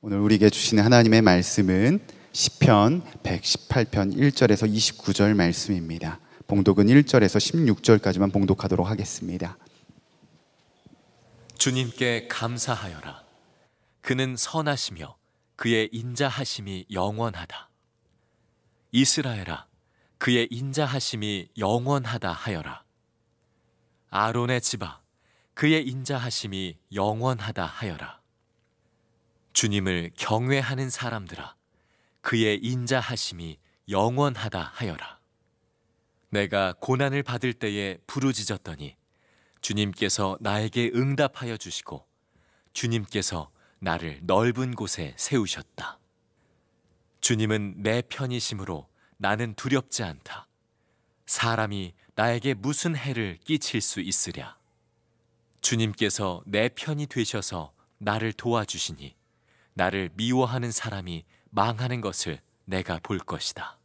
오늘 우리에게 주시는 하나님의 말씀은 시편 118편 1절에서 29절 말씀입니다. 봉독은 1절에서 16절까지만 봉독하도록 하겠습니다. 주님께 감사하여라. 그는 선하시며 그의 인자하심이 영원하다. 이스라엘아, 그의 인자하심이 영원하다 하여라. 아론의 집아, 그의 인자하심이 영원하다 하여라. 주님을 경외하는 사람들아, 그의 인자하심이 영원하다 하여라. 내가 고난을 받을 때에 부르짖었더니 주님께서 나에게 응답하여 주시고 주님께서 나를 넓은 곳에 세우셨다. 주님은 내 편이심으로 나는 두렵지 않다. 사람이 나에게 무슨 해를 끼칠 수 있으랴. 주님께서 내 편이 되셔서 나를 도와주시니 나를 미워하는 사람이 망하는 것을 내가 볼 것이다.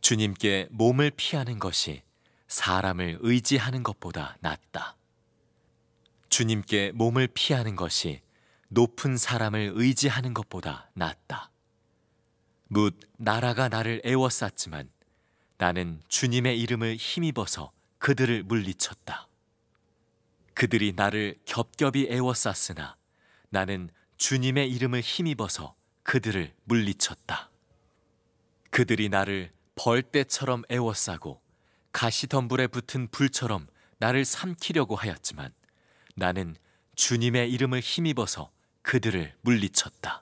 주님께 몸을 피하는 것이 사람을 의지하는 것보다 낫다. 주님께 몸을 피하는 것이 높은 사람을 의지하는 것보다 낫다. 뭇 나라가 나를 애워쌌지만 나는 주님의 이름을 힘입어서 그들을 물리쳤다. 그들이 나를 겹겹이 애워쌌으나 나는 주님의 이름을 힘입어서 그들을 물리쳤다. 그들이 나를 벌떼처럼 애워싸고 가시덤불에 붙은 불처럼 나를 삼키려고 하였지만 나는 주님의 이름을 힘입어서 그들을 물리쳤다.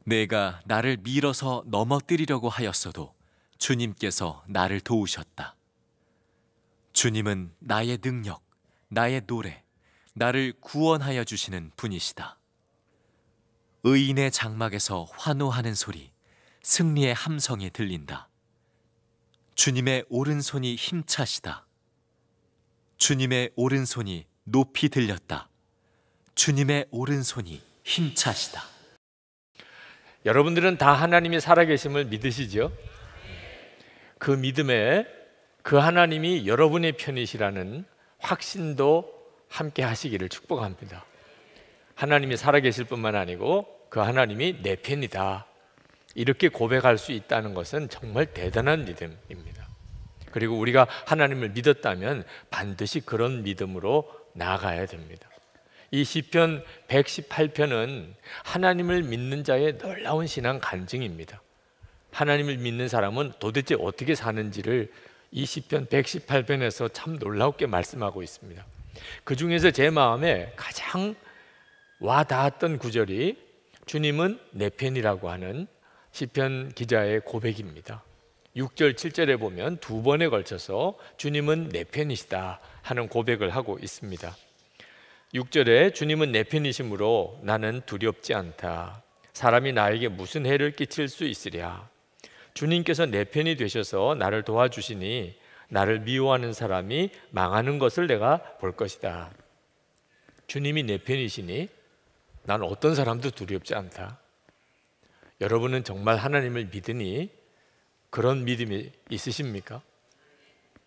내가 나를 밀어서 넘어뜨리려고 하였어도 주님께서 나를 도우셨다. 주님은 나의 능력, 나의 노래, 나를 구원하여 주시는 분이시다. 의인의 장막에서 환호하는 소리, 승리의 함성이 들린다. 주님의 오른손이 힘차시다. 주님의 오른손이 높이 들렸다. 주님의 오른손이 힘차시다. 여러분들은 다 하나님이 살아계심을 믿으시죠? 그 믿음에 그 하나님이 여러분의 편이시라는 확신도 함께 하시기를 축복합니다. 하나님이 살아계실 뿐만 아니고 그 하나님이 내 편이다, 이렇게 고백할 수 있다는 것은 정말 대단한 믿음입니다. 그리고 우리가 하나님을 믿었다면 반드시 그런 믿음으로 나아가야 됩니다. 이 시편 118편은 하나님을 믿는 자의 놀라운 신앙 간증입니다. 하나님을 믿는 사람은 도대체 어떻게 사는지를 이 시편 118편에서 참 놀랍게 말씀하고 있습니다. 그 중에서 제 마음에 가장 와닿았던 구절이 주님은 내 편이라고 하는 시편 기자의 고백입니다. 6절, 7절에 보면 두 번에 걸쳐서 주님은 내 편이시다 하는 고백을 하고 있습니다. 6절에 주님은 내 편이시므로 나는 두렵지 않다. 사람이 나에게 무슨 해를 끼칠 수 있으랴. 주님께서 내 편이 되셔서 나를 도와주시니 나를 미워하는 사람이 망하는 것을 내가 볼 것이다. 주님이 내 편이시니 나는 어떤 사람도 두렵지 않다. 여러분은 정말 하나님을 믿으니 그런 믿음이 있으십니까?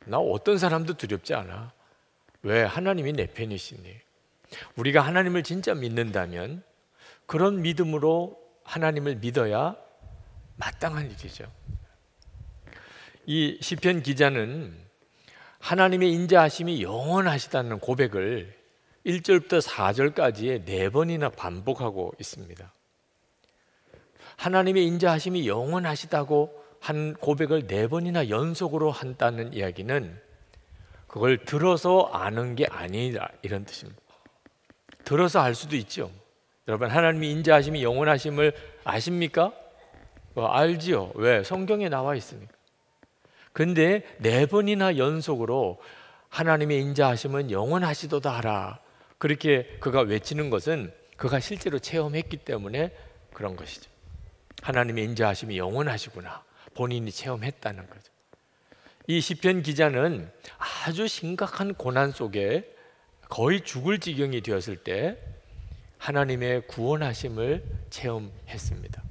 나 어떤 사람도 두렵지 않아. 왜? 하나님이 내 편이시니. 우리가 하나님을 진짜 믿는다면 그런 믿음으로 하나님을 믿어야 마땅한 일이죠. 이 시편 기자는 하나님의 인자하심이 영원하시다는 고백을 1절부터 4절까지에 4번이나 반복하고 있습니다. 하나님의 인자하심이 영원하시다고 한 고백을 4번이나 연속으로 한다는 이야기는 그걸 들어서 아는 게 아니라 이런 뜻입니다. 들어서 알 수도 있죠. 여러분, 하나님의 인자하심이 영원하심을 아십니까? 알지요. 왜? 성경에 나와 있으니까. 근데 4번이나 연속으로 하나님의 인자하심은 영원하시도다 하라, 그렇게 그가 외치는 것은 그가 실제로 체험했기 때문에 그런 것이죠. 하나님의 인자하심이 영원하시구나, 본인이 체험했다는 거죠. 이 시편 기자는 아주 심각한 고난 속에 거의 죽을 지경이 되었을 때 하나님의 구원하심을 체험했습니다.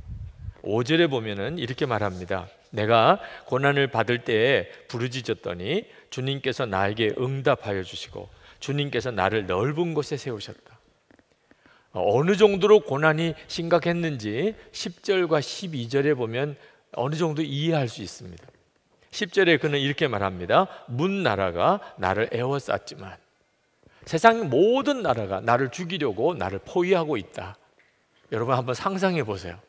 5절에 보면은 이렇게 말합니다. 내가 고난을 받을 때에 부르짖었더니 주님께서 나에게 응답하여 주시고 주님께서 나를 넓은 곳에 세우셨다. 어느 정도로 고난이 심각했는지 10절과 12절에 보면 어느 정도 이해할 수 있습니다. 10절에 그는 이렇게 말합니다. 문 나라가 나를 에워쌌지만 세상 모든 나라가 나를 죽이려고 나를 포위하고 있다. 여러분 한번 상상해 보세요.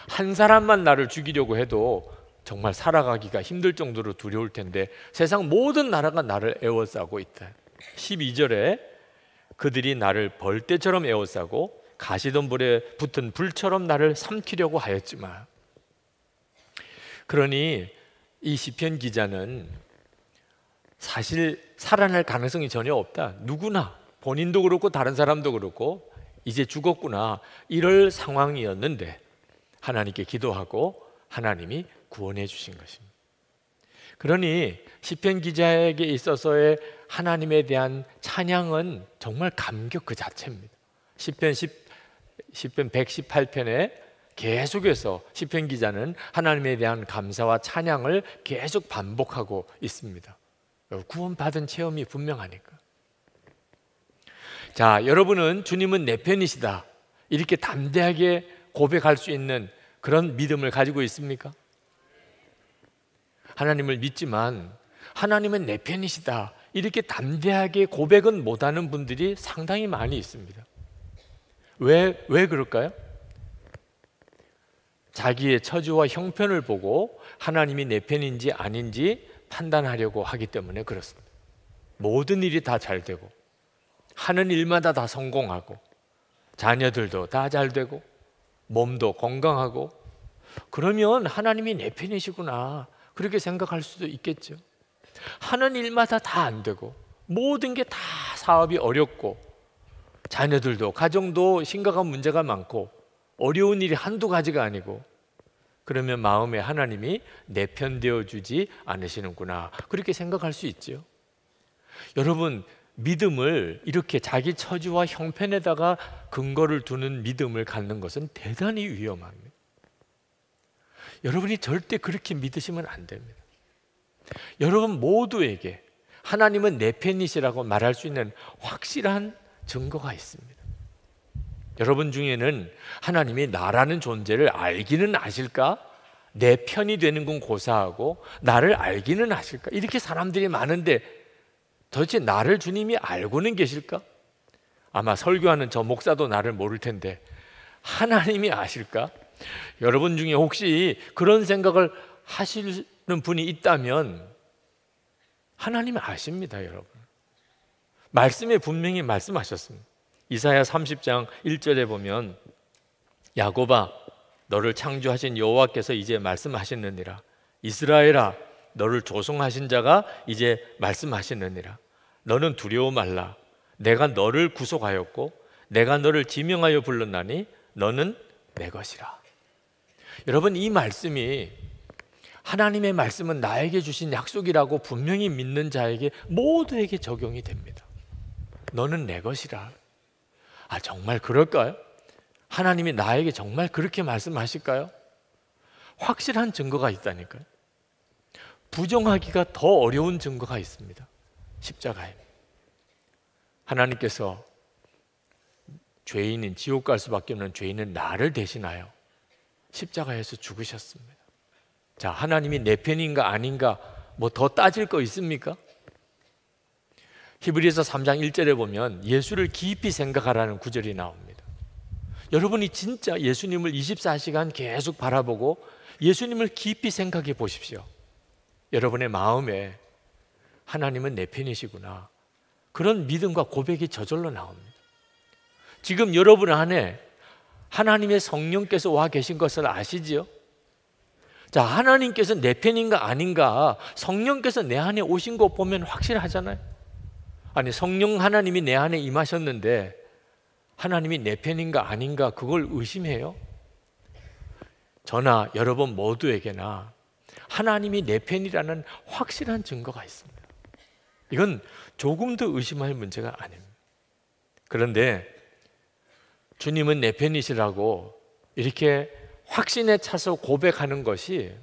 한 사람만 나를 죽이려고 해도 정말 살아가기가 힘들 정도로 두려울 텐데 세상 모든 나라가 나를 에워싸고 있다. 12절에 그들이 나를 벌떼처럼 에워싸고 가시던 불에 붙은 불처럼 나를 삼키려고 하였지만, 그러니 이 시편 기자는 사실 살아날 가능성이 전혀 없다. 누구나 본인도 그렇고 다른 사람도 그렇고 이제 죽었구나 이럴 상황이었는데 하나님께 기도하고 하나님이 구원해 주신 것입니다. 그러니 시편 기자에게 있어서의 하나님에 대한 찬양은 정말 감격 그 자체입니다. 시편 118편에 계속해서 시편 기자는 하나님에 대한 감사와 찬양을 계속 반복하고 있습니다. 구원받은 체험이 분명하니까. 자, 여러분은 주님은 내 편이시다 이렇게 담대하게 고백할 수 있는 그런 믿음을 가지고 있습니까? 하나님을 믿지만 하나님은 내 편이시다 이렇게 담대하게 고백은 못하는 분들이 상당히 많이 있습니다. 왜 그럴까요? 자기의 처지와 형편을 보고 하나님이 내 편인지 아닌지 판단하려고 하기 때문에 그렇습니다. 모든 일이 다 잘 되고 하는 일마다 다 성공하고 자녀들도 다 잘 되고 몸도 건강하고 그러면 하나님이 내 편이시구나 그렇게 생각할 수도 있겠죠. 하는 일마다 다 안 되고 모든 게 다 사업이 어렵고 자녀들도 가정도 심각한 문제가 많고 어려운 일이 한두 가지가 아니고 그러면 마음에 하나님이 내 편 되어주지 않으시는구나 그렇게 생각할 수 있죠. 여러분 믿음을 이렇게 자기 처지와 형편에다가 근거를 두는 믿음을 갖는 것은 대단히 위험합니다. 여러분이 절대 그렇게 믿으시면 안 됩니다. 여러분 모두에게 하나님은 내 편이시라고 말할 수 있는 확실한 증거가 있습니다. 여러분 중에는 하나님이 나라는 존재를 알기는 아실까? 내 편이 되는 건 고사하고 나를 알기는 아실까? 이렇게 사람들이 많은데 도대체 나를 주님이 알고는 계실까? 아마 설교하는 저 목사도 나를 모를 텐데 하나님이 아실까? 여러분 중에 혹시 그런 생각을 하시는 분이 있다면 하나님이 아십니다, 여러분. 말씀에 분명히 말씀하셨습니다. 이사야 30장 1절에 보면 야곱아 너를 창조하신 여호와께서 이제 말씀하시느니라. 이스라엘아 너를 조성하신 자가 이제 말씀하시느니라. 너는 두려워 말라. 내가 너를 구속하였고 내가 너를 지명하여 불렀나니 너는 내 것이라. 여러분 이 말씀이 하나님의 말씀은 나에게 주신 약속이라고 분명히 믿는 자에게 모두에게 적용이 됩니다. 너는 내 것이라. 아 정말 그럴까요? 하나님이 나에게 정말 그렇게 말씀하실까요? 확실한 증거가 있다니까요. 부정하기가 더 어려운 증거가 있습니다. 십자가에 하나님께서 죄인인 지옥 갈 수밖에 없는 죄인은 나를 대신하여 십자가에서 죽으셨습니다. 자, 하나님이 내 편인가 아닌가 뭐 더 따질 거 있습니까? 히브리서 3장 1절에 보면 예수를 깊이 생각하라는 구절이 나옵니다. 여러분이 진짜 예수님을 24시간 계속 바라보고 예수님을 깊이 생각해 보십시오. 여러분의 마음에 하나님은 내 편이시구나 그런 믿음과 고백이 저절로 나옵니다. 지금 여러분 안에 하나님의 성령께서 와 계신 것을 아시지요? 자, 하나님께서 내 편인가 아닌가 성령께서 내 안에 오신 거 보면 확실하잖아요. 아니 성령 하나님이 내 안에 임하셨는데 하나님이 내 편인가 아닌가 그걸 의심해요? 저나 여러분 모두에게나 하나님이 내 편이라는 확실한 증거가 있습니다. 이건 조금 더 의심할 문제가 아닙니다. 그런데 주님은 내 편이시라고 이렇게 확신에 차서 고백하는 것이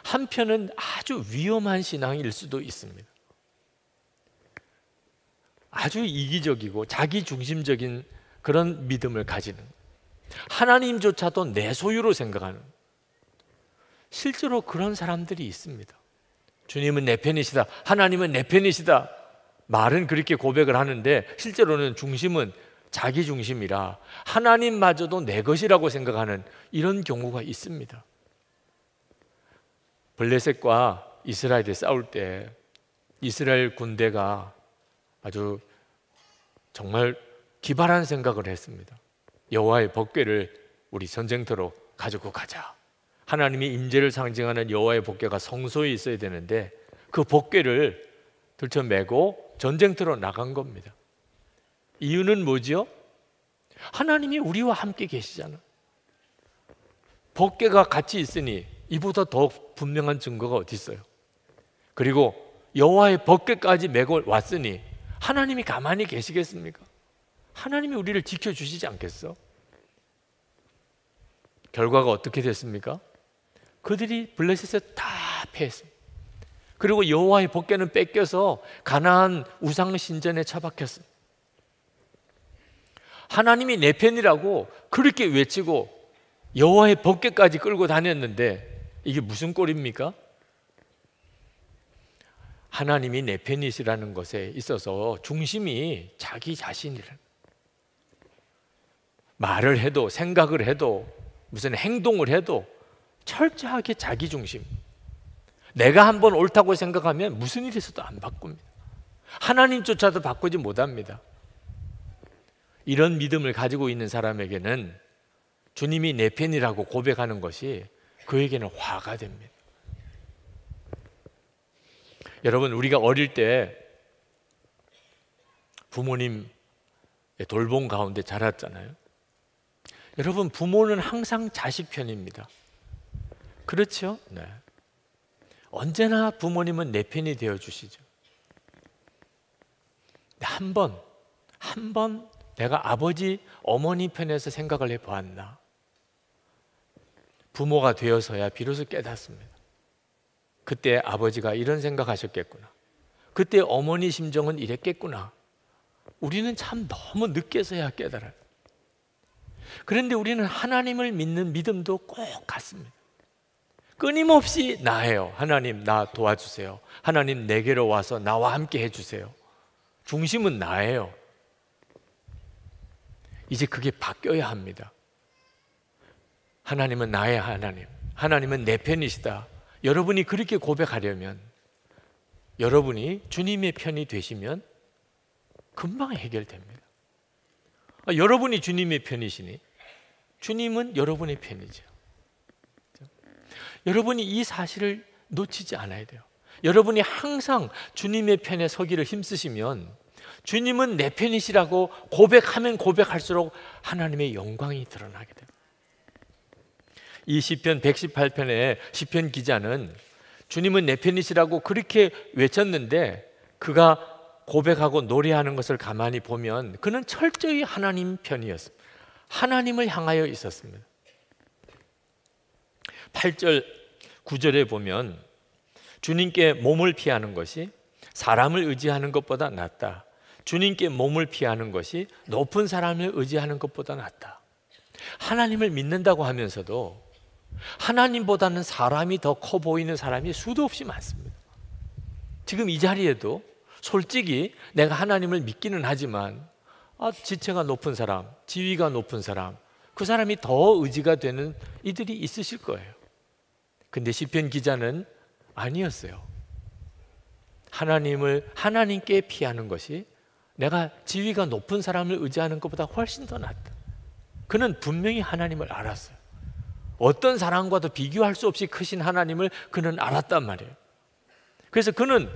한편은 아주 위험한 신앙일 수도 있습니다. 아주 이기적이고 자기 중심적인 그런 믿음을 가지는, 하나님조차도 내 소유로 생각하는, 실제로 그런 사람들이 있습니다. 주님은 내 편이시다, 하나님은 내 편이시다, 말은 그렇게 고백을 하는데 실제로는 중심은 자기 중심이라 하나님마저도 내 것이라고 생각하는 이런 경우가 있습니다. 블레셋과 이스라엘이 싸울 때 이스라엘 군대가 아주 정말 기발한 생각을 했습니다. 여호와의 법궤를 우리 전쟁터로 가지고 가자. 하나님의 임재를 상징하는 여호와의 법궤가 성소에 있어야 되는데 그 법궤를 들쳐매고 전쟁터로 나간 겁니다. 이유는 뭐지요? 하나님이 우리와 함께 계시잖아. 법궤가 같이 있으니 이보다 더 분명한 증거가 어디 있어요? 그리고 여호와의 법궤까지 메고 왔으니 하나님이 가만히 계시겠습니까? 하나님이 우리를 지켜주시지 않겠어? 결과가 어떻게 됐습니까? 그들이 블레셋에 다 패했습니다. 그리고 여호와의 법궤는 뺏겨서 가나안 우상 신전에 처박혔습니다. 하나님이 내 편이라고 그렇게 외치고 여호와의 법궤까지 끌고 다녔는데 이게 무슨 꼴입니까? 하나님이 내 편이시라는 것에 있어서 중심이 자기 자신이라는, 말을 해도 생각을 해도 무슨 행동을 해도 철저하게 자기 중심. 내가 한번 옳다고 생각하면 무슨 일이 있어도 안 바꿉니다. 하나님조차도 바꾸지 못합니다. 이런 믿음을 가지고 있는 사람에게는 주님이 내 편이라고 고백하는 것이 그에게는 화가 됩니다. 여러분, 우리가 어릴 때 부모님 돌봄 가운데 자랐잖아요. 여러분, 부모는 항상 자식 편입니다. 그렇죠? 네. 언제나 부모님은 내 편이 되어 주시죠. 한 번 내가 아버지, 어머니 편에서 생각을 해보았나? 부모가 되어서야 비로소 깨닫습니다. 그때 아버지가 이런 생각하셨겠구나. 그때 어머니 심정은 이랬겠구나. 우리는 참 너무 늦게서야 깨달아요. 그런데 우리는 하나님을 믿는 믿음도 꼭 같습니다. 끊임없이 나예요. 하나님, 나 도와주세요. 하나님, 내게로 와서 나와 함께 해주세요. 중심은 나예요. 이제 그게 바뀌어야 합니다. 하나님은 나의 하나님, 하나님은 내 편이시다. 여러분이 그렇게 고백하려면, 여러분이 주님의 편이 되시면 금방 해결됩니다. 여러분이 주님의 편이시니 주님은 여러분의 편이죠. 여러분이 이 사실을 놓치지 않아야 돼요. 여러분이 항상 주님의 편에 서기를 힘쓰시면 주님은 내 편이시라고 고백하면 고백할수록 하나님의 영광이 드러나게 됩니다. 이 시편 118편의 시편 기자는 주님은 내 편이시라고 그렇게 외쳤는데 그가 고백하고 노래하는 것을 가만히 보면 그는 철저히 하나님 편이었습니다. 하나님을 향하여 있었습니다. 8절 9절에 보면 주님께 몸을 피하는 것이 사람을 의지하는 것보다 낫다. 주님께 몸을 피하는 것이 높은 사람을 의지하는 것보다 낫다. 하나님을 믿는다고 하면서도 하나님보다는 사람이 더 커 보이는 사람이 수도 없이 많습니다. 지금 이 자리에도 솔직히 내가 하나님을 믿기는 하지만 지체가 높은 사람, 지위가 높은 사람, 그 사람이 더 의지가 되는 이들이 있으실 거예요. 근데 시편 기자는 아니었어요. 하나님께 피하는 것이 내가 지위가 높은 사람을 의지하는 것보다 훨씬 더 낫다. 그는 분명히 하나님을 알았어요. 어떤 사람과도 비교할 수 없이 크신 하나님을 그는 알았단 말이에요. 그래서 그는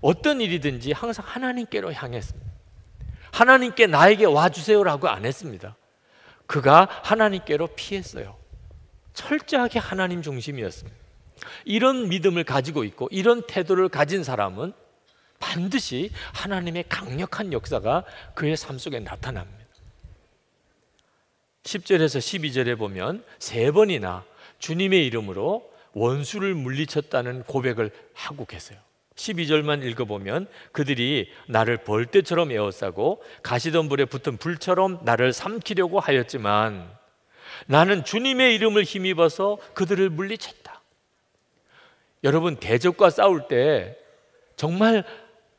어떤 일이든지 항상 하나님께로 향했습니다. 하나님께 나에게 와주세요라고 안 했습니다. 그가 하나님께로 피했어요. 철저하게 하나님 중심이었습니다. 이런 믿음을 가지고 있고 이런 태도를 가진 사람은 반드시 하나님의 강력한 역사가 그의 삶 속에 나타납니다. 10절에서 12절에 보면 3번이나 주님의 이름으로 원수를 물리쳤다는 고백을 하고 계세요. 12절만 읽어보면 그들이 나를 벌떼처럼 에워싸고 가시덤불에 붙은 불처럼 나를 삼키려고 하였지만 나는 주님의 이름을 힘입어서 그들을 물리쳤다. 여러분, 대적과 싸울 때 정말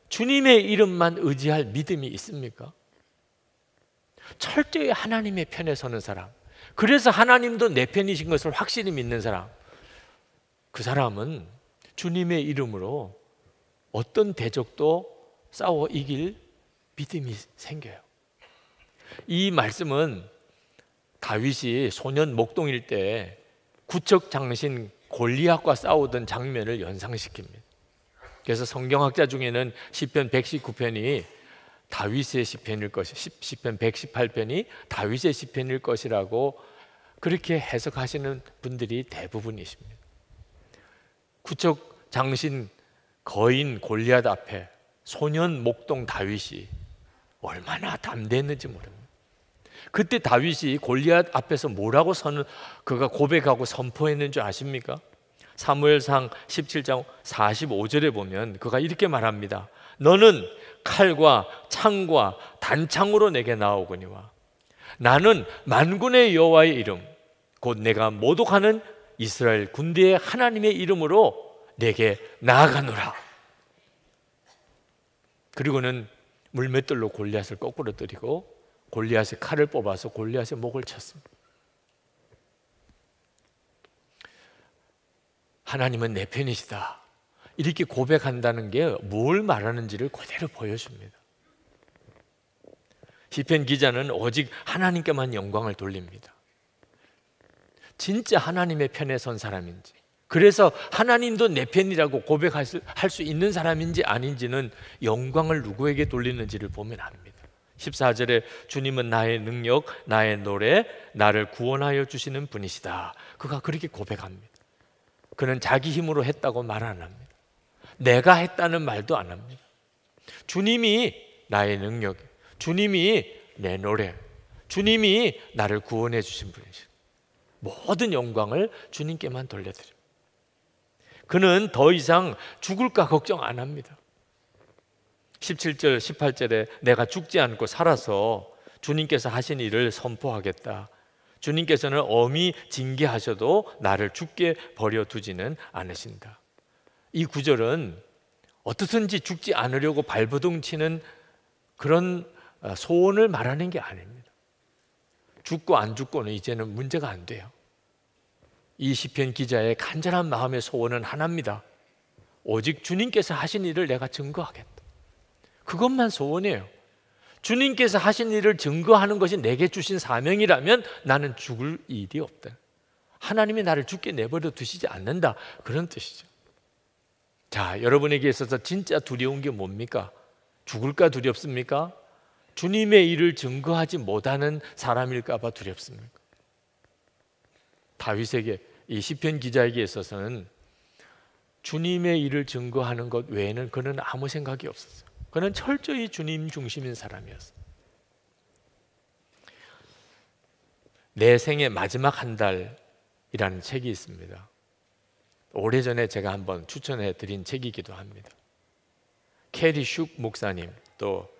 주님의 이름만 의지할 믿음이 있습니까? 철저히 하나님의 편에 서는 사람, 그래서 하나님도 내 편이신 것을 확실히 믿는 사람, 그 사람은 주님의 이름으로 어떤 대적도 싸워 이길 믿음이 생겨요. 이 말씀은 다윗이 소년 목동일 때 구척 장신 골리앗과 싸우던 장면을 연상시킵니다. 그래서 성경학자 중에는 시편 119편이 다윗의 시편일 것이, 시편 118편이 다윗의 시편일 것이라고 그렇게 해석하시는 분들이 대부분이십니다. 구척 장신 거인 골리앗 앞에 소년 목동 다윗이 얼마나 담대했는지 모릅니다. 그때 다윗이 골리앗 앞에서 뭐라고 그가 고백하고 선포했는 줄 아십니까? 사무엘상 17장 45절에 보면 그가 이렇게 말합니다. 너는 칼과 창과 단창으로 내게 나오거니와 나는 만군의 여호와의 이름 곧 내가 모독하는 이스라엘 군대의 하나님의 이름으로 내게 나아가노라. 그리고는 물맷돌로 골리앗을 거꾸로 때리고 골리앗의 칼을 뽑아서 골리앗의 목을 쳤습니다. 하나님은 내 편이시다, 이렇게 고백한다는 게 뭘 말하는지를 그대로 보여줍니다. 시편 기자는 오직 하나님께만 영광을 돌립니다. 진짜 하나님의 편에 선 사람인지, 그래서 하나님도 내 편이라고 고백할 수 있는 사람인지 아닌지는 영광을 누구에게 돌리는지를 보면 압니다. 14절에 주님은 나의 능력, 나의 노래, 나를 구원하여 주시는 분이시다, 그가 그렇게 고백합니다. 그는 자기 힘으로 했다고 말 안 합니다. 내가 했다는 말도 안 합니다. 주님이 나의 능력, 주님이 내 노래, 주님이 나를 구원해 주신 분이시다. 모든 영광을 주님께만 돌려드립니다. 그는 더 이상 죽을까 걱정 안 합니다. 17절, 18절에 내가 죽지 않고 살아서 주님께서 하신 일을 선포하겠다. 주님께서는 엄히 징계하셔도 나를 죽게 버려두지는 않으신다. 이 구절은 어떻든지 죽지 않으려고 발버둥 치는 그런 소원을 말하는 게 아닙니다. 죽고 안 죽고는 이제는 문제가 안 돼요. 이 시편 기자의 간절한 마음의 소원은 하나입니다. 오직 주님께서 하신 일을 내가 증거하겠다. 그것만 소원이에요. 주님께서 하신 일을 증거하는 것이 내게 주신 사명이라면 나는 죽을 일이 없다. 하나님이 나를 죽게 내버려 두시지 않는다, 그런 뜻이죠. 자, 여러분에게 있어서 진짜 두려운 게 뭡니까? 죽을까 두렵습니까? 주님의 일을 증거하지 못하는 사람일까 봐 두렵습니까? 다윗에게, 이 시편 기자에게 있어서는 주님의 일을 증거하는 것 외에는 그는 아무 생각이 없었어요. 그는 철저히 주님 중심인 사람이었어요. 내 생의 마지막 한 달이라는 책이 있습니다. 오래전에 제가 한번 추천해 드린 책이기도 합니다. 캐리 슉 목사님, 또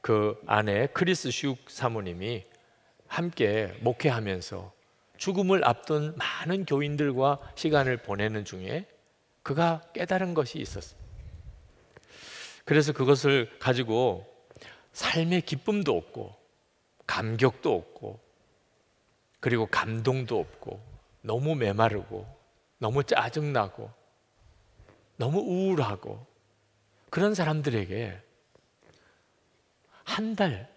그 아내 크리스 슉 사모님이 함께 목회하면서 죽음을 앞둔 많은 교인들과 시간을 보내는 중에 그가 깨달은 것이 있었어요. 그래서 그것을 가지고 삶의 기쁨도 없고 감격도 없고 그리고 감동도 없고 너무 메마르고 너무 짜증나고 너무 우울하고 그런 사람들에게 한 달,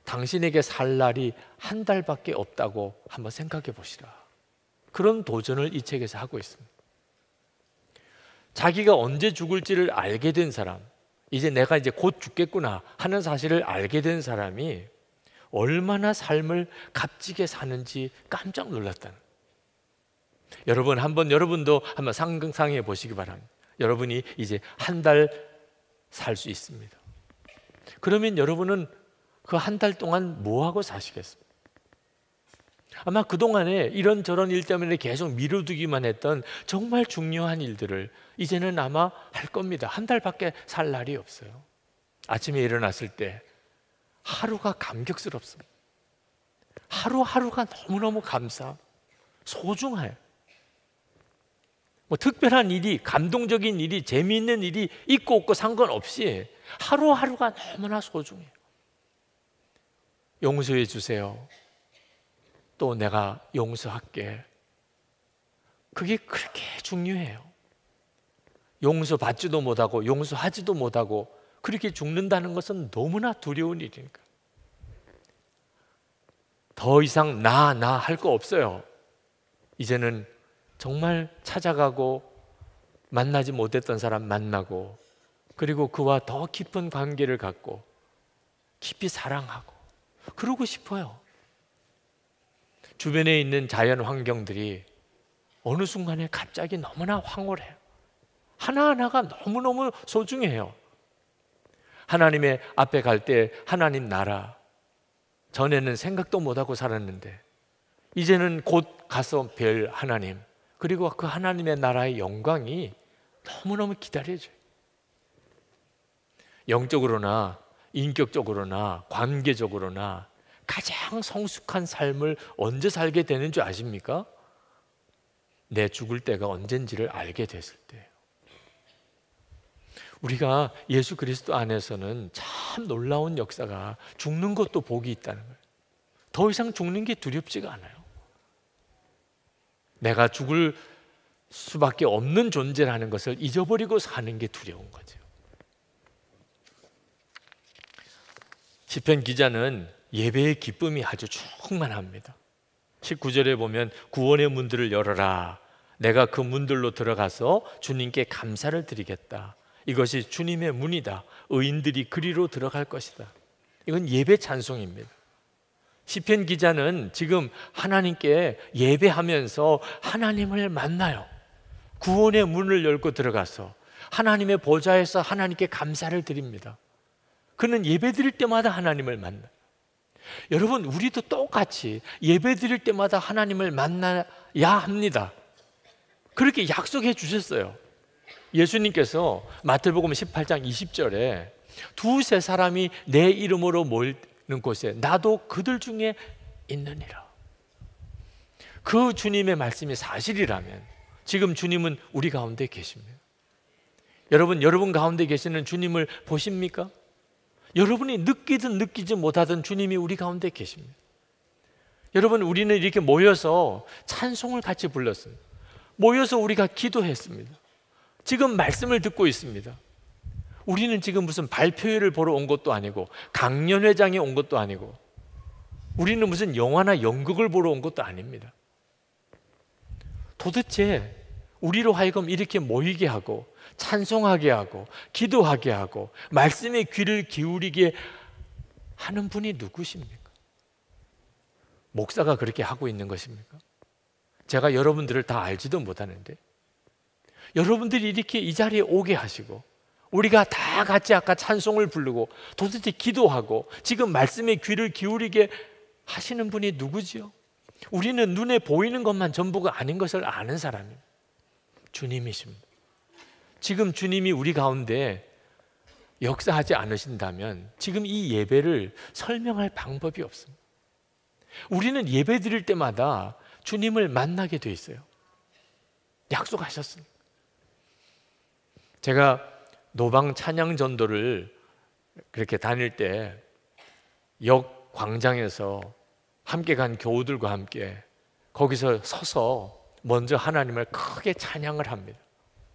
당신에게 살 날이 한 달밖에 없다고 한번 생각해 보시라, 그런 도전을 이 책에서 하고 있습니다. 자기가 언제 죽을지를 알게 된 사람, 이제 내가 이제 곧 죽겠구나 하는 사실을 알게 된 사람이 얼마나 삶을 값지게 사는지 깜짝 놀랐다는. 여러분, 여러분도 한번 상상해 보시기 바랍니다. 여러분이 이제 한 달 살 수 있습니다. 그러면 여러분은 그 한 달 동안 뭐 하고 사시겠습니까? 아마 그동안에 이런저런 일 때문에 계속 미뤄두기만 했던 정말 중요한 일들을 이제는 아마 할 겁니다. 한 달밖에 살 날이 없어요. 아침에 일어났을 때 하루가 감격스럽습니다. 하루하루가 너무너무 소중해요. 뭐 특별한 일이, 감동적인 일이, 재미있는 일이 있고 없고 상관없이 하루하루가 너무나 소중해요. 용서해 주세요. 또 내가 용서할게. 그게 그렇게 중요해요. 용서받지도 못하고 용서하지도 못하고 그렇게 죽는다는 것은 너무나 두려운 일이니까. 더 이상 나 할 거 없어요. 이제는 정말 찾아가고 만나지 못했던 사람 만나고, 그리고 그와 더 깊은 관계를 갖고 깊이 사랑하고 그러고 싶어요. 주변에 있는 자연 환경들이 어느 순간에 갑자기 너무나 황홀해요. 하나하나가 너무너무 소중해요. 하나님의 앞에 갈 때 하나님 나라, 전에는 생각도 못하고 살았는데 이제는 곧 가서 뵐 하나님, 그리고 그 하나님의 나라의 영광이 너무너무 기다려져요. 영적으로나 인격적으로나 관계적으로나 가장 성숙한 삶을 언제 살게 되는 줄 아십니까? 내 죽을 때가 언젠지를 알게 됐을 때예요. 우리가 예수 그리스도 안에서는 참 놀라운 역사가, 죽는 것도 복이 있다는 거예요. 더 이상 죽는 게 두렵지가 않아요. 내가 죽을 수밖에 없는 존재라는 것을 잊어버리고 사는 게 두려운 거죠. 시편 기자는 예배의 기쁨이 아주 충만합니다. 19절에 보면 구원의 문들을 열어라. 내가 그 문들로 들어가서 주님께 감사를 드리겠다. 이것이 주님의 문이다. 의인들이 그리로 들어갈 것이다. 이건 예배 찬송입니다. 시편 기자는 지금 하나님께 예배하면서 하나님을 만나요. 구원의 문을 열고 들어가서 하나님의 보좌에서 하나님께 감사를 드립니다. 그는 예배 드릴 때마다 하나님을 만나요. 여러분, 우리도 똑같이 예배 드릴 때마다 하나님을 만나야 합니다. 그렇게 약속해 주셨어요. 예수님께서 마태복음 18장 20절에 두세 사람이 내 이름으로 모이는 곳에 나도 그들 중에 있느니라. 그 주님의 말씀이 사실이라면 지금 주님은 우리 가운데 계십니다. 여러분 가운데 계시는 주님을 보십니까? 여러분이 느끼든 느끼지 못하든 주님이 우리 가운데 계십니다. 여러분, 우리는 이렇게 모여서 찬송을 같이 불렀어요. 모여서 우리가 기도했습니다. 지금 말씀을 듣고 있습니다. 우리는 지금 무슨 발표회를 보러 온 것도 아니고 강연회장에 온 것도 아니고 우리는 무슨 영화나 연극을 보러 온 것도 아닙니다. 도대체 우리로 하여금 이렇게 모이게 하고 찬송하게 하고 기도하게 하고 말씀에 귀를 기울이게 하는 분이 누구십니까? 목사가 그렇게 하고 있는 것입니까? 제가 여러분들을 다 알지도 못하는데 여러분들이 이렇게 이 자리에 오게 하시고 우리가 다 같이 아까 찬송을 부르고 도대체 기도하고 지금 말씀에 귀를 기울이게 하시는 분이 누구지요? 우리는 눈에 보이는 것만 전부가 아닌 것을 아는 사람입니다. 주님이십니다. 지금 주님이 우리 가운데 역사하지 않으신다면 지금 이 예배를 설명할 방법이 없습니다. 우리는 예배 드릴 때마다 주님을 만나게 돼 있어요. 약속하셨습니다. 제가 노방 찬양 전도를 그렇게 다닐 때 역 광장에서 함께 간 교우들과 함께 거기서 서서 먼저 하나님을 크게 찬양을 합니다.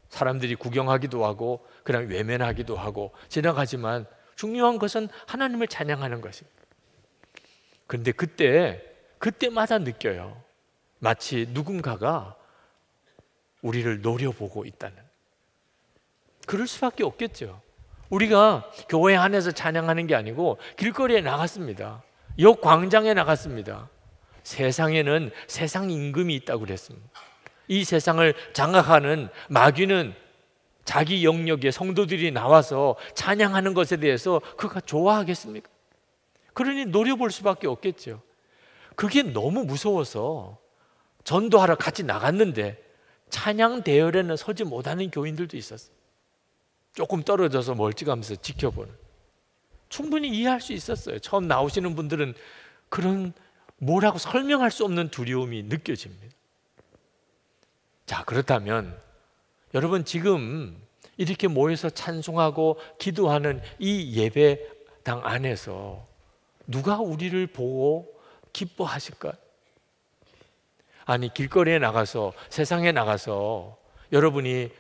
사람들이 구경하기도 하고 그냥 외면하기도 하고 지나가지만 중요한 것은 하나님을 찬양하는 것입니다. 그런데 그때마다 느껴요. 마치 누군가가 우리를 노려보고 있다는. 그럴 수밖에 없겠죠. 우리가 교회 안에서 찬양하는 게 아니고 길거리에 나갔습니다. 역 광장에 나갔습니다. 세상에는 세상 임금이 있다고 그랬습니다. 이 세상을 장악하는 마귀는 자기 영역에 성도들이 나와서 찬양하는 것에 대해서 그가 좋아하겠습니까? 그러니 노려볼 수밖에 없겠죠. 그게 너무 무서워서 전도하러 같이 나갔는데 찬양 대열에는 서지 못하는 교인들도 있었어요. 조금 떨어져서 멀찌감치 지켜보는. 충분히 이해할 수 있었어요. 처음 나오시는 분들은 그런 뭐라고 설명할 수 없는 두려움이 느껴집니다. 자, 그렇다면 여러분, 지금 이렇게 모여서 찬송하고 기도하는 이 예배당 안에서 누가 우리를 보고 기뻐하실까요? 아니, 길거리에 나가서, 세상에 나가서 여러분이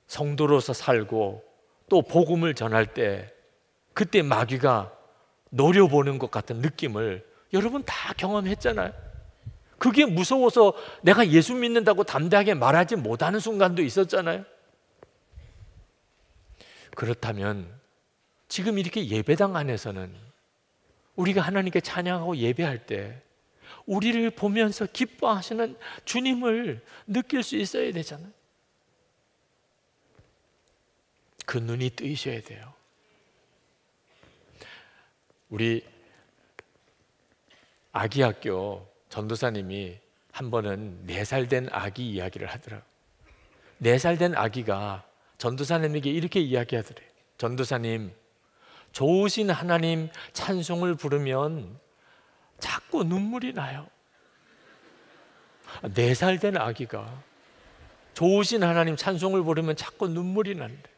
성도로서 살고 또 복음을 전할 때 그때 마귀가 노려보는 것 같은 느낌을 여러분 다 경험했잖아요. 그게 무서워서 내가 예수 믿는다고 담대하게 말하지 못하는 순간도 있었잖아요. 그렇다면 지금 이렇게 예배당 안에서는 우리가 하나님께 찬양하고 예배할 때 우리를 보면서 기뻐하시는 주님을 느낄 수 있어야 되잖아요. 그 눈이 뜨이셔야 돼요. 우리 아기학교 전도사님이 한 번은 4살 된 아기 이야기를 하더라고요. 4살 된 아기가 전도사님에게 이렇게 이야기하더래요. 전도사님, 좋으신 하나님 찬송을 부르면 자꾸 눈물이 나요. 4살 된 아기가 좋으신 하나님 찬송을 부르면 자꾸 눈물이 난대.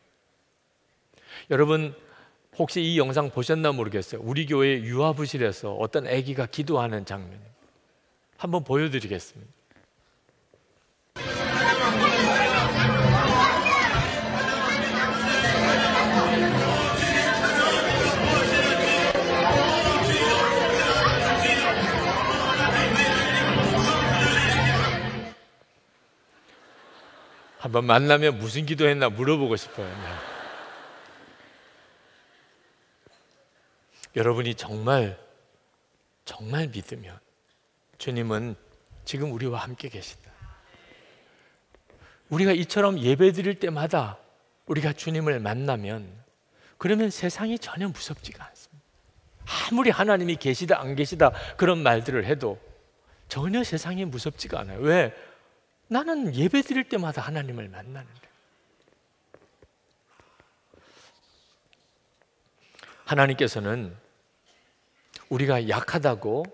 여러분, 혹시 이 영상 보셨나 모르겠어요. 우리 교회 유아부실에서 어떤 아기가 기도하는 장면 한번 보여드리겠습니다. 한번 만나면 무슨 기도했나 물어보고 싶어요. 여러분이 정말 믿으면 주님은 지금 우리와 함께 계시다. 우리가 이처럼 예배 드릴 때마다 우리가 주님을 만나면 그러면 세상이 전혀 무섭지가 않습니다. 아무리 하나님이 계시다 안 계시다 그런 말들을 해도 전혀 세상이 무섭지가 않아요. 왜? 나는 예배 드릴 때마다 하나님을 만나는데. 하나님께서는 우리가 약하다고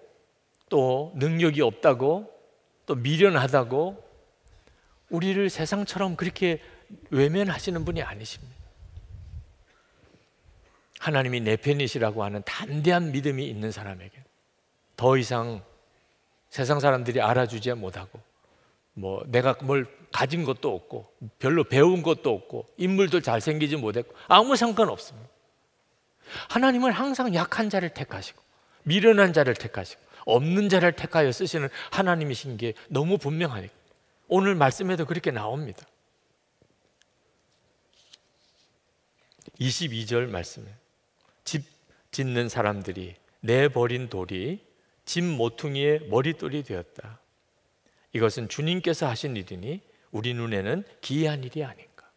또 능력이 없다고 또 미련하다고 우리를 세상처럼 그렇게 외면하시는 분이 아니십니다. 하나님이 내 편이시라고 하는 담대한 믿음이 있는 사람에게 더 이상 세상 사람들이 알아주지 못하고 내가 뭘 가진 것도 없고 별로 배운 것도 없고 인물도 잘생기지 못했고 아무 상관없습니다. 하나님은 항상 약한 자를 택하시고 미련한 자를 택하시고 없는 자를 택하여 쓰시는 하나님이신 게 너무 분명하니까 오늘 말씀에도 그렇게 나옵니다. 22절 말씀에 집 짓는 사람들이 내버린 돌이 집 모퉁이의 머릿돌이 되었다. 이것은 주님께서 하신 일이니 우리 눈에는 기이한 일이 아닌가.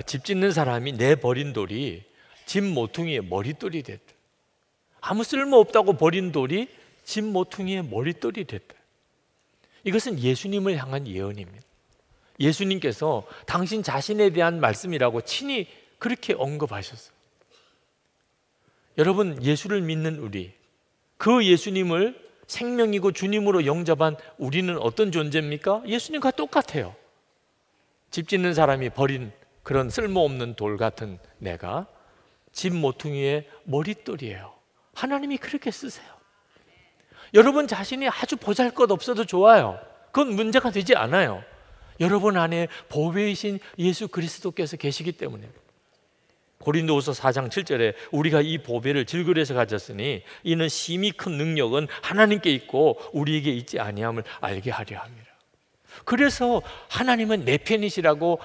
집 짓는 사람이 내버린 돌이 집 모퉁이의 머릿돌이 됐다. 아무 쓸모없다고 버린 돌이 집 모퉁이의 머릿돌이 됐다. 이것은 예수님을 향한 예언입니다. 예수님께서 당신 자신에 대한 말씀이라고 친히 그렇게 언급하셨어요. 여러분, 예수를 믿는 우리, 그 예수님을 생명이고 주님으로 영접한 우리는 어떤 존재입니까? 예수님과 똑같아요. 집 짓는 사람이 버린 그런 쓸모없는 돌 같은 내가 집 모퉁이의 머릿돌이에요. 하나님이 그렇게 쓰세요. 여러분 자신이 아주 보잘것없어도 좋아요. 그건 문제가 되지 않아요. 여러분 안에 보배이신 예수 그리스도께서 계시기 때문에. 고린도후서 4장 7절에 우리가 이 보배를 질그려서 가졌으니 이는 심히 큰 능력은 하나님께 있고 우리에게 있지 아니함을 알게 하려 함이라. 그래서 하나님은 내 편이시라고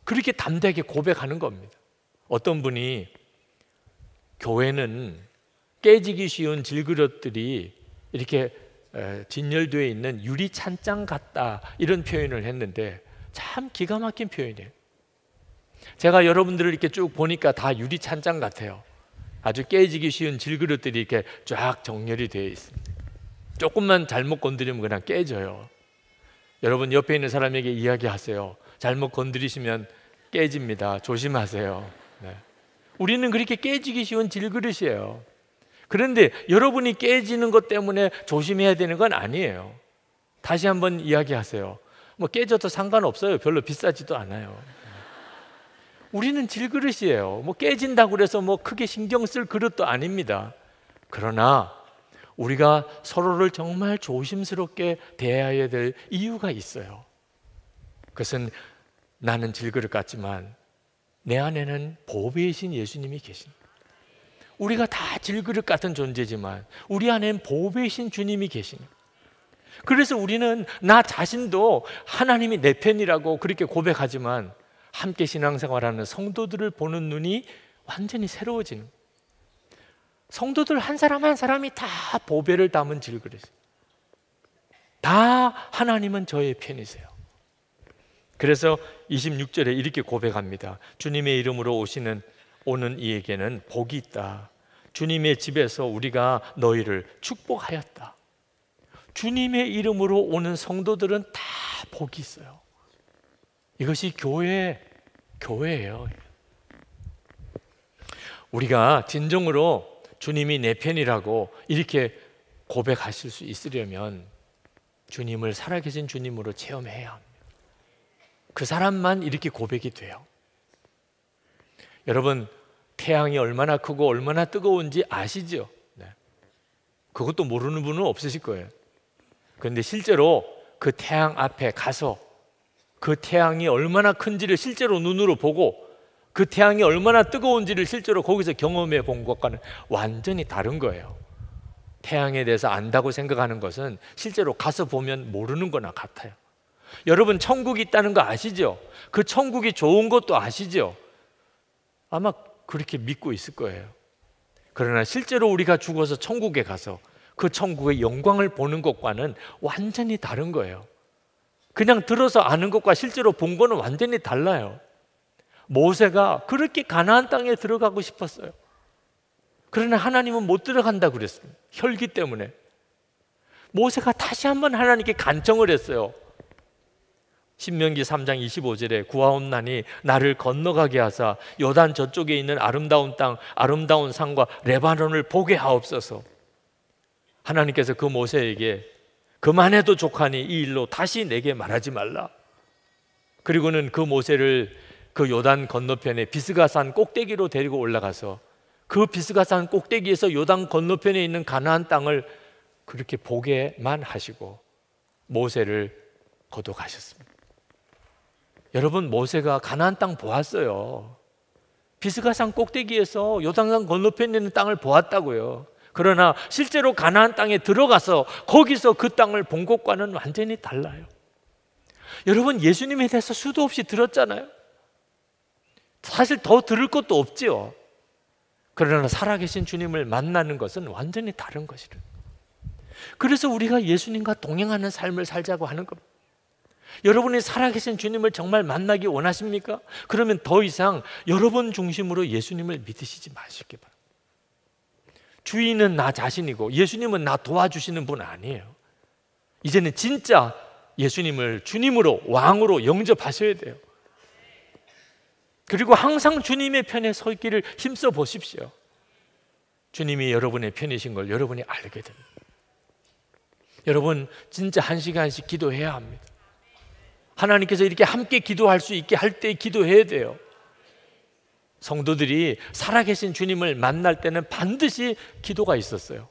그렇게 담대하게 고백하는 겁니다. 어떤 분이 교회는 깨지기 쉬운 질그릇들이 이렇게 진열되어 있는 유리 찬장 같다 이런 표현을 했는데 참 기가 막힌 표현이에요. 제가 여러분들을 이렇게 쭉 보니까 다 유리 찬장 같아요. 아주 깨지기 쉬운 질그릇들이 이렇게 쫙 정렬이 되어 있습니다. 조금만 잘못 건드리면 그냥 깨져요. 여러분 옆에 있는 사람에게 이야기하세요. 잘못 건드리시면 깨집니다. 조심하세요. 네. 우리는 그렇게 깨지기 쉬운 질그릇이에요. 그런데 여러분이 깨지는 것 때문에 조심해야 되는 건 아니에요. 다시 한번 이야기하세요. 뭐 깨져도 상관없어요. 별로 비싸지도 않아요. 우리는 질그릇이에요. 뭐 깨진다고 그래서 뭐 크게 신경 쓸 그릇도 아닙니다. 그러나 우리가 서로를 정말 조심스럽게 대해야 될 이유가 있어요. 그것은 나는 질그릇 같지만 내 안에는 보배이신 예수님이 계십니다. 우리가 다 질그릇 같은 존재지만 우리 안에는 보배이신 주님이 계십니다. 그래서 우리는 나 자신도 하나님이 내 편이라고 그렇게 고백하지만 함께 신앙생활하는 성도들을 보는 눈이 완전히 새로워지는, 성도들 한 사람 한 사람이 다 보배를 담은 질그릇, 다 하나님은 저의 편이세요. 그래서 26절에 이렇게 고백합니다. 주님의 이름으로 오는 이에게는 복이 있다. 주님의 집에서 우리가 너희를 축복하였다. 주님의 이름으로 오는 성도들은 다 복이 있어요. 이것이 교회예요. 우리가 진정으로 주님이 내 편이라고 이렇게 고백하실 수 있으려면 주님을 살아계신 주님으로 체험해야 합니다. 그 사람만 이렇게 고백이 돼요. 여러분, 태양이 얼마나 크고 얼마나 뜨거운지 아시죠? 네. 그것도 모르는 분은 없으실 거예요. 그런데 실제로 그 태양 앞에 가서 그 태양이 얼마나 큰지를 실제로 눈으로 보고 그 태양이 얼마나 뜨거운지를 실제로 거기서 경험해 본 것과는 완전히 다른 거예요. 태양에 대해서 안다고 생각하는 것은 실제로 가서 보면 모르는 거나 같아요. 여러분, 천국이 있다는 거 아시죠? 그 천국이 좋은 것도 아시죠? 아마 그렇게 믿고 있을 거예요. 그러나 실제로 우리가 죽어서 천국에 가서 그 천국의 영광을 보는 것과는 완전히 다른 거예요. 그냥 들어서 아는 것과 실제로 본 거는 완전히 달라요. 모세가 그렇게 가나안 땅에 들어가고 싶었어요. 그러나 하나님은 못 들어간다고 그랬습니다. 혈기 때문에. 모세가 다시 한번 하나님께 간청을 했어요. 신명기 3장 25절에 구하옵나니 나를 건너가게 하사 요단 저쪽에 있는 아름다운 땅, 아름다운 산과 레바논을 보게 하옵소서. 하나님께서 그 모세에게 그만해도 족하니 이 일로 다시 내게 말하지 말라. 그리고는 그 모세를 그 요단 건너편에 비스가산 꼭대기로 데리고 올라가서 그 비스가산 꼭대기에서 요단 건너편에 있는 가나안 땅을 그렇게 보게만 하시고 모세를 거둬가셨습니다. 여러분, 모세가 가나안 땅 보았어요. 비스가산 꼭대기에서 요단강 건너편에 있는 땅을 보았다고요. 그러나 실제로 가나안 땅에 들어가서 거기서 그 땅을 본 것과는 완전히 달라요. 여러분, 예수님에 대해서 수도 없이 들었잖아요. 사실 더 들을 것도 없지요. 그러나 살아계신 주님을 만나는 것은 완전히 다른 것이래요. 그래서 우리가 예수님과 동행하는 삶을 살자고 하는 겁니다. 여러분이 살아계신 주님을 정말 만나기 원하십니까? 그러면 더 이상 여러분 중심으로 예수님을 믿으시지 마시기 바랍니다. 주인은 나 자신이고 예수님은 나 도와주시는 분 아니에요. 이제는 진짜 예수님을 주님으로, 왕으로 영접하셔야 돼요. 그리고 항상 주님의 편에 서 있기를 힘써 보십시오. 주님이 여러분의 편이신 걸 여러분이 알게 됩니다. 여러분, 진짜 한 시간씩 기도해야 합니다. 하나님께서 이렇게 함께 기도할 수 있게 할 때 기도해야 돼요. 성도들이 살아계신 주님을 만날 때는 반드시 기도가 있었어요.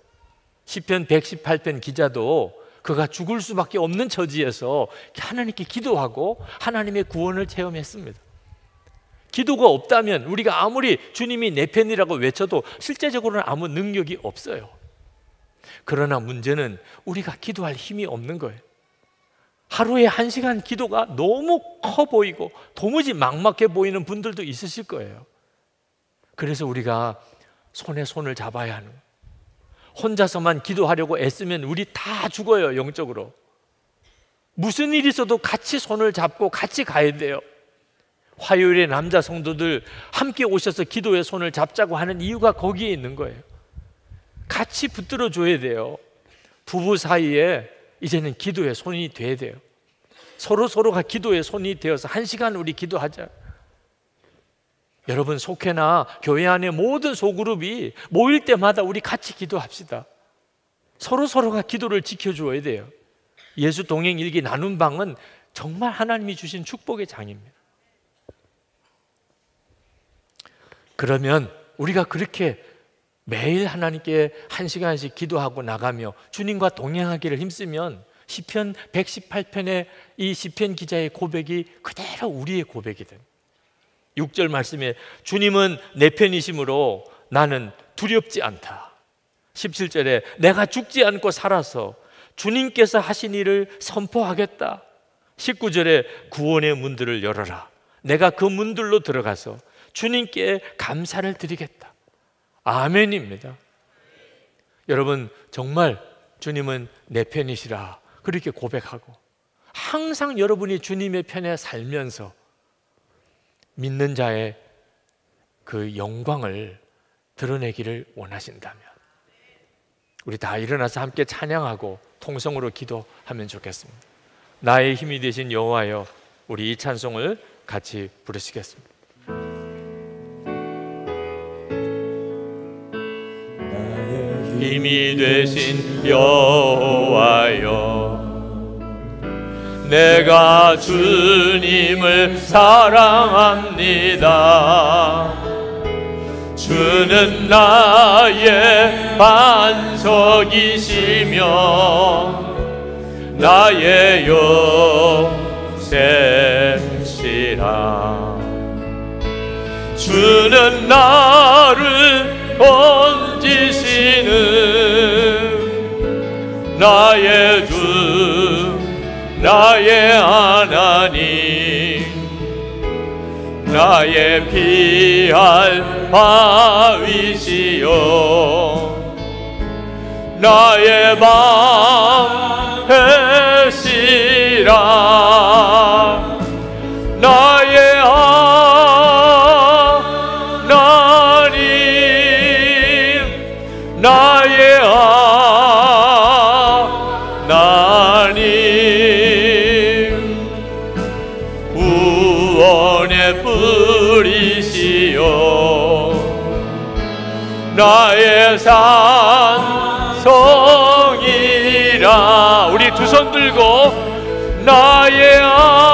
시편 118편 기자도 그가 죽을 수밖에 없는 처지에서 하나님께 기도하고 하나님의 구원을 체험했습니다. 기도가 없다면 우리가 아무리 주님이 내 편이라고 외쳐도 실제적으로는 아무 능력이 없어요. 그러나 문제는 우리가 기도할 힘이 없는 거예요. 하루에 1시간 기도가 너무 커 보이고 도무지 막막해 보이는 분들도 있으실 거예요. 그래서 우리가 손에 손을 잡아야 하는, 혼자서만 기도하려고 애쓰면 우리 다 죽어요. 영적으로. 무슨 일이 있어도 같이 손을 잡고 같이 가야 돼요. 화요일에 남자 성도들 함께 오셔서 기도의 손을 잡자고 하는 이유가 거기에 있는 거예요. 같이 붙들어 줘야 돼요. 부부 사이에 이제는 기도의 손이 돼야 돼요. 서로가 기도의 손이 되어서 1시간 우리 기도하자. 여러분, 속회나 교회 안에 모든 소그룹이 모일 때마다 우리 같이 기도합시다. 서로가 기도를 지켜줘야 돼요. 예수 동행 일기 나눔 방은 정말 하나님이 주신 축복의 장입니다. 그러면 우리가 그렇게 매일 하나님께 1시간씩 기도하고 나가며 주님과 동행하기를 힘쓰면 시편 118편의 이 시편 기자의 고백이 그대로 우리의 고백이 됩니다. 6절 말씀에 주님은 내 편이심으로 나는 두렵지 않다. 17절에 내가 죽지 않고 살아서 주님께서 하신 일을 선포하겠다. 19절에 구원의 문들을 열어라. 내가 그 문들로 들어가서 주님께 감사를 드리겠다. 아멘입니다. 여러분, 정말 주님은 내 편이시라 그렇게 고백하고 항상 여러분이 주님의 편에 살면서 믿는 자의 그 영광을 드러내기를 원하신다면 우리 다 일어나서 함께 찬양하고 통성으로 기도하면 좋겠습니다. 나의 힘이 되신 여호와여, 우리 이 찬송을 같이 부르시겠습니다. 나의 힘이 되신 여호와여, 내가 주님을 사랑합니다. 주는 나의 반석이시며 나의 요새시라. 주는 나를 건지시는 나의 주, 나의 하나님, 나의 피할 바위시여 나의 방패시라. 나의 하나님, 나의 하나님, 구원의 뿌리시여 나의 산성이라. 우리 두 손 들고 나의 하나님,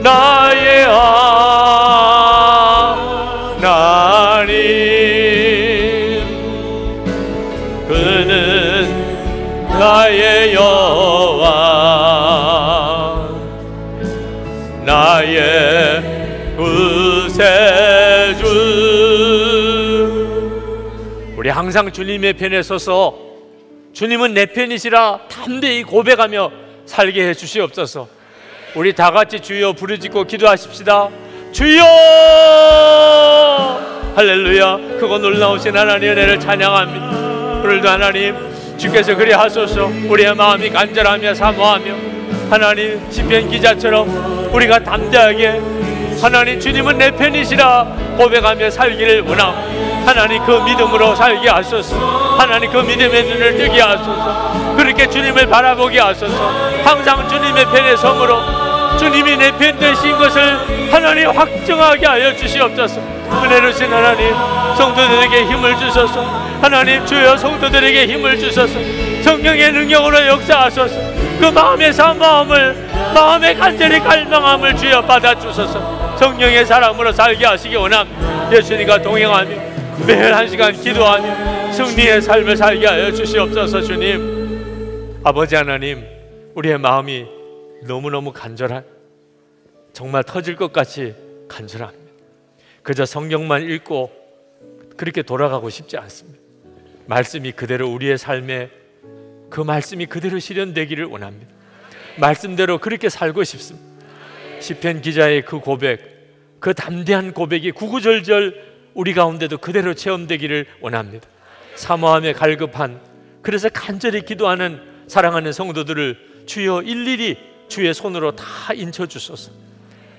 나의 하나님, 그는 나의 여호와, 나의 구세주. 우리 항상 주님의 편에 서서 주님은 내 편이시라 담대히 고백하며 살게 해 주시옵소서. 우리 다 같이 주여 부르짖고 기도하십시다. 주여! 할렐루야. 크고 놀라우신 하나님의 은혜를 찬양합니다. 오늘도 하나님 주께서 그리 하소서. 우리의 마음이 간절하며 사모하며 하나님 시편 기자처럼 우리가 담대하게 하나님 주님은 내 편이시라 고백하며 살기를 원하옵니다. 하나님 그 믿음으로 살게 하소서. 하나님 그 믿음의 눈을 뜨게 하소서. 그렇게 주님을 바라보게 하소서. 항상 주님의 편에 섬으로 주님이 내 편 되신 것을 하나님 확정하게 하여 주시옵소서. 은혜로우신 하나님, 성도들에게 힘을 주소서. 하나님 주여 성도들에게 힘을 주소서. 성령의 능력으로 역사하소서. 그 마음의 사모함을, 마음의 간절히 갈망함을 주여 받아주소서. 성령의 사람으로 살게 하시기 원합니다. 예수님과 동행하며 매일 1시간 기도하며 승리의 삶을 살게 하여 주시옵소서. 주님, 아버지 하나님, 우리의 마음이 너무너무 간절한, 정말 터질 것 같이 간절합니다. 그저 성경만 읽고 그렇게 돌아가고 싶지 않습니다. 말씀이 그대로 우리의 삶에 그 말씀이 그대로 실현되기를 원합니다. 말씀대로 그렇게 살고 싶습니다. 시편 기자의 그 고백, 그 담대한 고백이 구구절절 우리 가운데도 그대로 체험되기를 원합니다. 사모함에 갈급한, 그래서 간절히 기도하는 사랑하는 성도들을 주여 일일이 주의 손으로 다 인쳐주소서.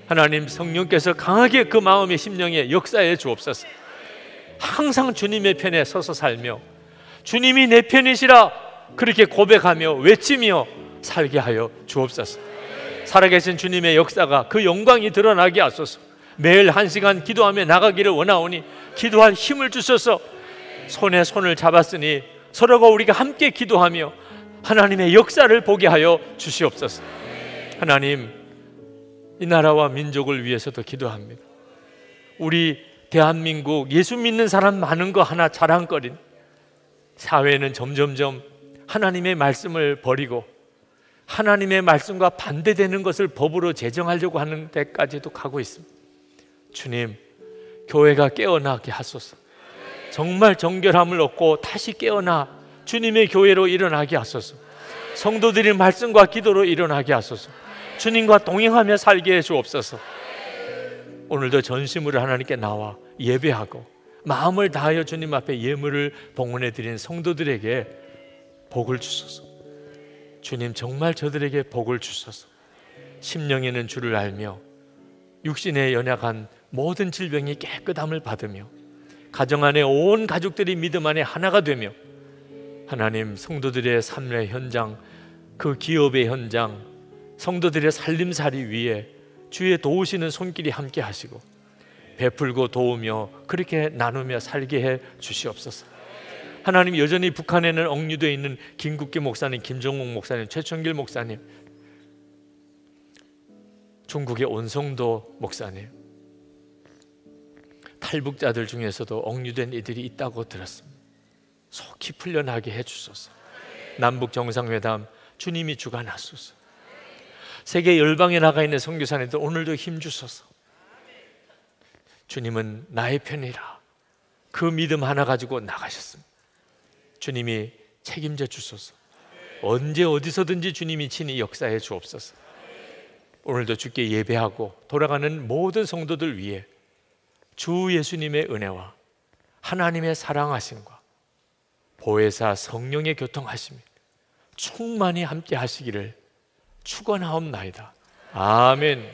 하나님 성령께서 강하게 그 마음의 심령에 역사해 주옵소서. 항상 주님의 편에 서서 살며 주님이 내 편이시라 그렇게 고백하며 외치며 살게 하여 주옵소서. 살아계신 주님의 역사가 그 영광이 드러나게 하소서. 매일 1시간 기도하며 나가기를 원하오니 기도할 힘을 주셔서 손에 손을 잡았으니 서로가 우리가 함께 기도하며 하나님의 역사를 보게 하여 주시옵소서. 하나님, 이 나라와 민족을 위해서도 기도합니다. 우리 대한민국 예수 믿는 사람 많은 거 하나 자랑거린 사회는 점점점 하나님의 말씀을 버리고 하나님의 말씀과 반대되는 것을 법으로 제정하려고 하는 데까지도 가고 있습니다. 주님, 교회가 깨어나게 하소서. 정말 정결함을 얻고 다시 깨어나 주님의 교회로 일어나게 하소서. 성도들이 말씀과 기도로 일어나게 하소서. 주님과 동행하며 살게 해 주옵소서. 오늘도 전심으로 하나님께 나와 예배하고 마음을 다하여 주님 앞에 예물을 봉헌해 드린 성도들에게 복을 주소서. 주님, 정말 저들에게 복을 주소서. 심령에는 주를 알며 육신에 연약한 모든 질병이 깨끗함을 받으며 가정 안에 온 가족들이 믿음 안에 하나가 되며 하나님, 성도들의 삶의 현장, 그 기업의 현장, 성도들의 살림살이 위에 주의 도우시는 손길이 함께 하시고 베풀고 도우며 그렇게 나누며 살게 해 주시옵소서. 하나님, 여전히 북한에는 억류되어 있는 김국기 목사님, 김정욱 목사님, 최천길 목사님, 중국의 온성도 목사님, 탈북자들 중에서도 억류된 이들이 있다고 들었습니다. 속히 풀려나게 해주소서. 남북 정상회담 주님이 주관하소서. 세계 열방에 나가 있는 선교사님들 오늘도 힘 주소서. 주님은 나의 편이라 그 믿음 하나 가지고 나가셨습니다. 주님이 책임져 주소서. 언제 어디서든지 주님이 친히 역사해 주옵소서. 오늘도 주께 예배하고 돌아가는 모든 성도들 위해 주 예수님의 은혜와 하나님의 사랑하심과 보혜사 성령의 교통하심이 충만히 함께 하시기를 축원하옵나이다. 아멘.